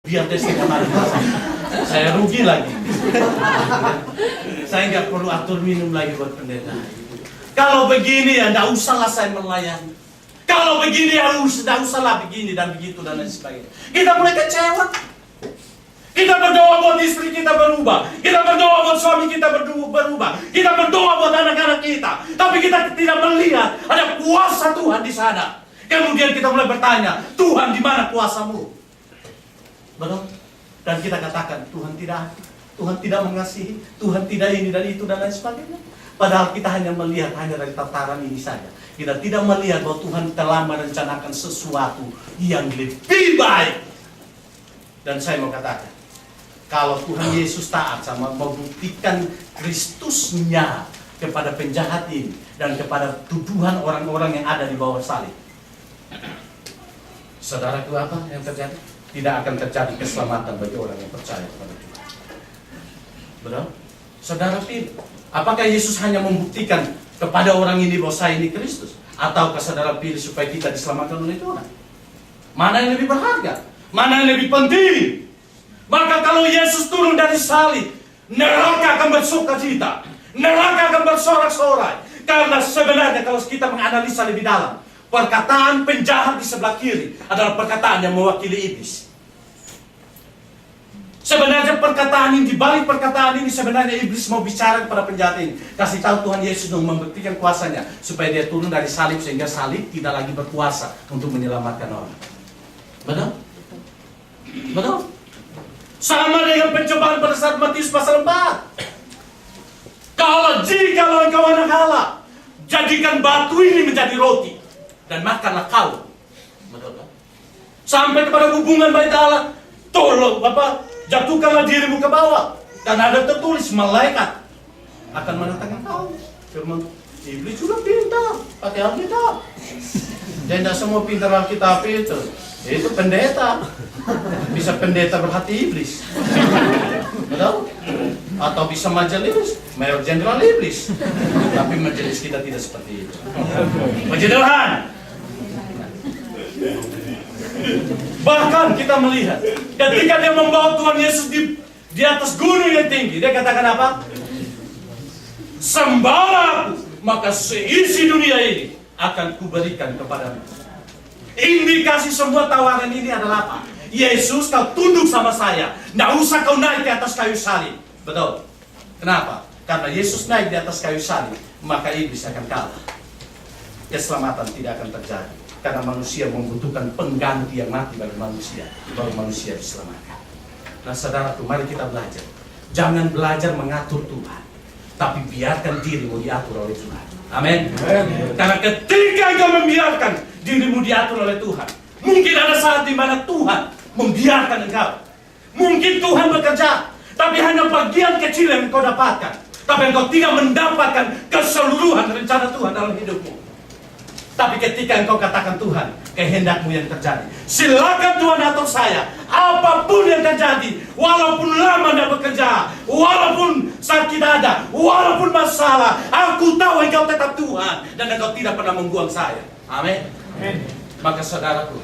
Biar dia setengah mati. Saya rugi lagi. Saya nggak perlu atur minum lagi buat pendeta. Kalau begini ya nggak usahlah saya melayani. Kalau begini ya nggak usahlah begini dan begitu dan lain sebagainya. Kita mulai kecewa. Kita berdoa buat istri kita berubah. Kita berdoa buat suami kita berubah. Kita berdoa buat anak-anak kita. Tapi kita tidak melihat ada kuasa Tuhan di sana. Kemudian kita mulai bertanya, Tuhan di mana kuasamu? Betul? Dan kita katakan Tuhan tidak mengasihi, Tuhan tidak ini dan itu dan lain sebagainya. Padahal kita hanya melihat hanya dari tataran ini saja. Kita tidak melihat bahwa Tuhan telah merencanakan sesuatu yang lebih baik. Dan saya mau katakan, kalau Tuhan Yesus taat sama membuktikan Kristusnya kepada penjahat ini dan kepada tuduhan orang-orang yang ada di bawah salib, saudaraku, apa yang terjadi? Tidak akan terjadi keselamatan bagi orang yang percaya kepada Tuhan. Betul? Saudara pilih, apakah Yesus hanya membuktikan kepada orang ini bahwa saya ini Kristus? Ataukah saudara pilih supaya kita diselamatkan oleh Tuhan? Mana yang lebih berharga? Mana yang lebih penting? Maka kalau Yesus turun dari salib, neraka akan bersukacita, neraka akan bersorak-sorai. Karena sebenarnya kalau kita menganalisa lebih dalam, perkataan penjahat di sebelah kiri adalah perkataan yang mewakili iblis. Sebenarnya perkataan ini, di balik perkataan ini sebenarnya iblis mau bicara kepada penjahat ini. Kasih tahu Tuhan Yesus untuk membuktikan kuasanya supaya dia turun dari salib sehingga salib tidak lagi berkuasa untuk menyelamatkan orang. Betul? Betul? Sama dengan pencobaan pada saat Matius pasal 4. Jikalau engkau anak Allah, jadikan batu ini menjadi roti dan makanlah kau. Betul kan? Sampai kepada hubungan bait Allah, tolong Bapak, jatuhkanlah dirimu ke bawah. Dan ada tertulis malaikat akan menantang kau. Firman iblis juga pintar, pakai Alkitab. Dan tidak semua pintar Alkitab itu pendeta. Bisa pendeta berhati iblis. Betul? Atau bisa majelis, mayor jenderal iblis. Tapi majelis kita tidak seperti itu. Puji Tuhan. Bahkan kita melihat ketika dia membawa Tuhan Yesus di atas gunung yang tinggi, dia katakan apa? Sembahlah aku, maka seisi dunia ini akan kuberikan kepadamu. Indikasi semua tawaran ini adalah apa? Yesus, kau tunduk sama saya. Nggak usah kau naik ke atas kayu salib. Betul? Kenapa? Karena Yesus naik di atas kayu salib, maka iblis akan kalah. Keselamatan tidak akan terjadi. Karena manusia membutuhkan pengganti yang mati bagi manusia, baru manusia diselamatkan. Nah saudaraku, mari kita belajar. Jangan belajar mengatur Tuhan, tapi biarkan dirimu diatur oleh Tuhan. Amin. Karena ketika engkau membiarkan dirimu diatur oleh Tuhan, mungkin ada saat di mana Tuhan membiarkan engkau. Mungkin Tuhan bekerja, tapi hanya bagian kecil yang engkau dapatkan. Tapi engkau tidak mendapatkan keseluruhan rencana Tuhan dalam hidupmu. Tapi ketika engkau katakan Tuhan, kehendakmu yang terjadi. Silakan Tuhan atur saya. Apapun yang terjadi, walaupun lama tidak bekerja, walaupun sakit ada, walaupun masalah, aku tahu engkau tetap Tuhan dan engkau tidak pernah membuang saya. Amin. Maka saudaraku,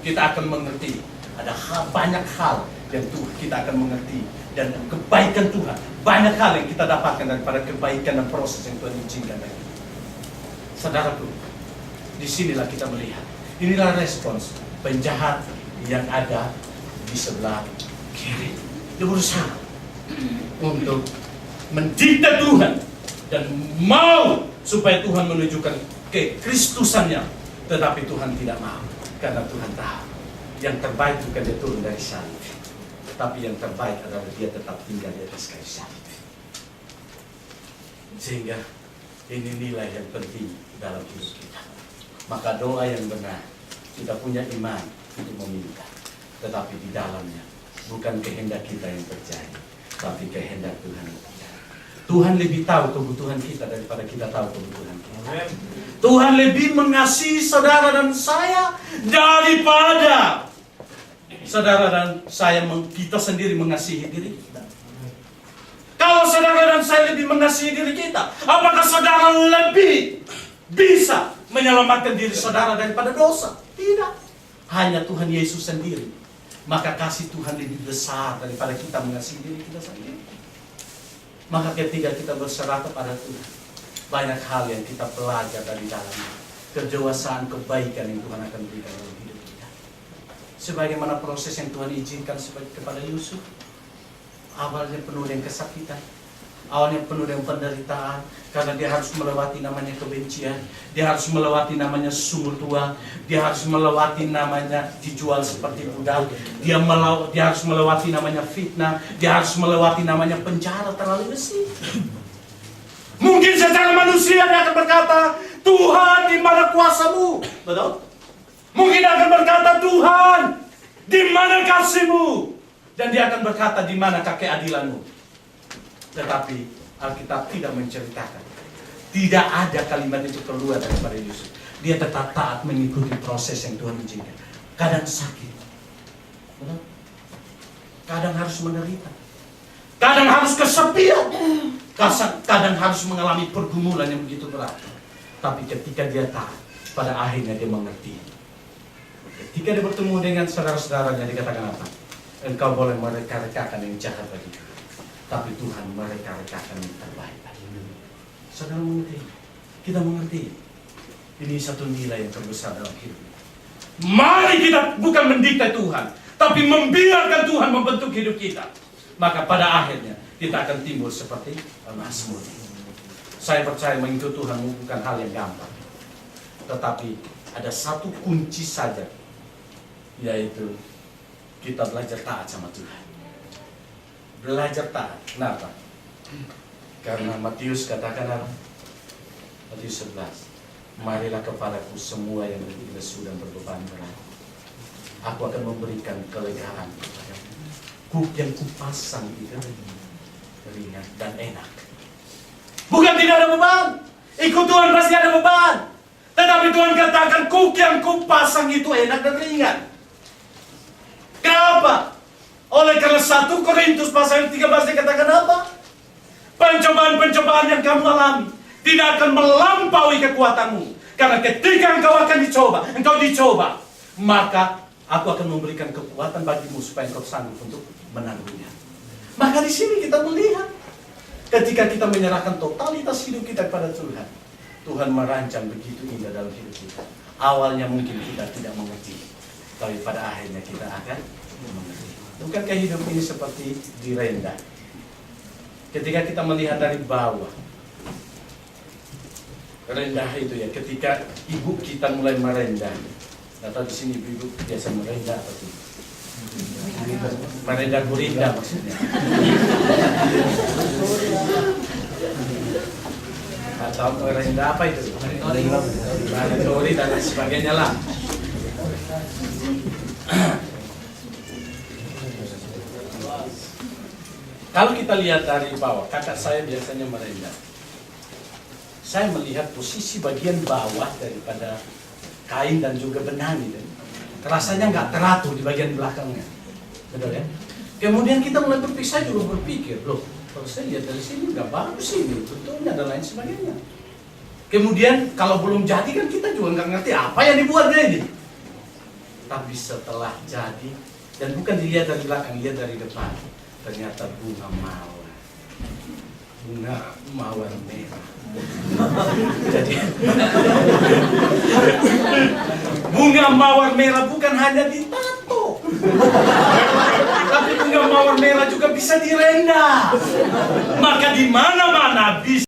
kita akan mengerti ada banyak hal yang kita akan mengerti dan kebaikan Tuhan. Banyak hal yang kita dapatkan daripada kebaikan dan proses yang Tuhan izinkan bagi kita. Saudaraku, disinilah kita melihat. Inilah respons penjahat yang ada di sebelah kiri. Dia berusaha untuk mendikte Tuhan dan mau supaya Tuhan menunjukkan kekristusannya. Tetapi Tuhan tidak mau. Karena Tuhan tahu yang terbaik bukan dia turun dari salib, tapi yang terbaik adalah dia tetap tinggal di atas kayu salib. Sehingga ini nilai yang penting dalam hidup kita. Maka doa yang benar, kita punya iman untuk meminta, tetapi di dalamnya bukan kehendak kita yang terjadi, tapi kehendak Tuhan yang terjadi. Tuhan lebih tahu kebutuhan kita daripada kita tahu kebutuhan kita. Tuhan lebih mengasihi saudara dan saya daripada saudara dan saya kita sendiri mengasihi diri kita. Kalau saudara dan saya lebih mengasihi diri kita, apakah saudara lebih bisa menyelamatkan diri saudara daripada dosa? Tidak. Hanya Tuhan Yesus sendiri maka kasih Tuhan lebih besar daripada kita mengasihi diri kita sendiri. Maka ketika kita berserah kepada Tuhan, banyak hal yang kita pelajari dari dalamnya. Kedewasaan, kebaikan yang Tuhan akan berikan dalam hidup kita. Sebagaimana proses yang Tuhan izinkan kepada Yusuf. Awalnya penuh dengan kesakitan, awalnya penuh dengan penderitaan, karena dia harus melewati namanya kebencian, dia harus melewati namanya sumur tua, dia harus melewati namanya dijual seperti budak, dia harus melewati namanya fitnah, dia harus melewati namanya penjara terlalu besi. Mungkin secara manusia dia akan berkata, Tuhan di mana kuasamu? Betul? Mungkin dia akan berkata, Tuhan di mana kasihmu? Dan dia akan berkata, di mana keadilanmu? Tetapi Alkitab tidak menceritakan. Tidak ada kalimat itu keluar daripada Yusuf. Dia tetap taat mengikuti proses yang Tuhan izinkan. Kadang sakit, kadang harus menderita, kadang harus kesepian, kadang harus mengalami pergumulan yang begitu berat. Tapi ketika dia taat, pada akhirnya dia mengerti. Ketika dia bertemu dengan saudara-saudaranya, dikatakan apa? Engkau boleh mereka-rekakan yang jahat bagi Tuhan, tapi Tuhan mereka-rekakan yang terbaik bagi. Saudara mengerti? Kita mengerti. Ini satu nilai yang terbesar dalam hidup. Mari kita bukan mendikte Tuhan, tapi membiarkan Tuhan membentuk hidup kita. Maka pada akhirnya kita akan timbul seperti Mazmur. Saya percaya mengikuti Tuhan bukan hal yang gampang. Tetapi ada satu kunci saja, yaitu kita belajar taat sama Tuhan. Belajar taat. Kenapa? Karena Matius katakan apa? Matius 11. Marilah kepadaku semua yang letih lesu dan berbeban berat. Aku akan memberikan kelegaan kepadamu. Kuk yang kupasang itu ringan dan enak. Bukan tidak ada beban. Ikut Tuhan pasti ada beban. Tetapi Tuhan katakan kuk yang kupasang itu enak dan ringan. Kenapa? Oleh karena 1 Korintus pasal 13 dikatakan apa? Pencobaan-pencobaan yang kamu alami tidak akan melampaui kekuatanmu. Karena ketika engkau dicoba, maka aku akan memberikan kekuatan bagimu supaya engkau sanggup untuk menanggungnya. Maka di sini kita melihat, ketika kita menyerahkan totalitas hidup kita kepada Tuhan, Tuhan merancang begitu indah dalam hidup kita. Awalnya mungkin kita tidak mengerti, tapi pada akhirnya kita akan mengerti. Bukankah hidup ini seperti direnda? Ketika kita melihat dari bawah, rendah itu ya, ketika ibu kita mulai merendah. Atau di sini ibu biasa merendah atau tidak? Merendah gurinda maksudnya. Atau merendah apa itu? Merendah dan sebagainya lah. Kalau kita lihat dari bawah, kakak saya biasanya merendah. Saya melihat posisi bagian bawah daripada kain dan juga benang itu. Rasanya nggak teratur di bagian belakangnya. Betul ya? Kemudian kita mulai berpisah juga berpikir, loh, kalau saya lihat dari sini nggak bagus ini, betulnya dan lain sebagainya. Kemudian kalau belum jadi kan kita juga nggak ngerti apa yang dibuatnya ini. Tapi setelah jadi, dan bukan dilihat dari belakang, lihat dari depan, ternyata bunga mawar merah. Jadi bunga mawar merah bukan hanya ditato, tapi bunga mawar merah juga bisa direnda. Maka di mana-mana bisa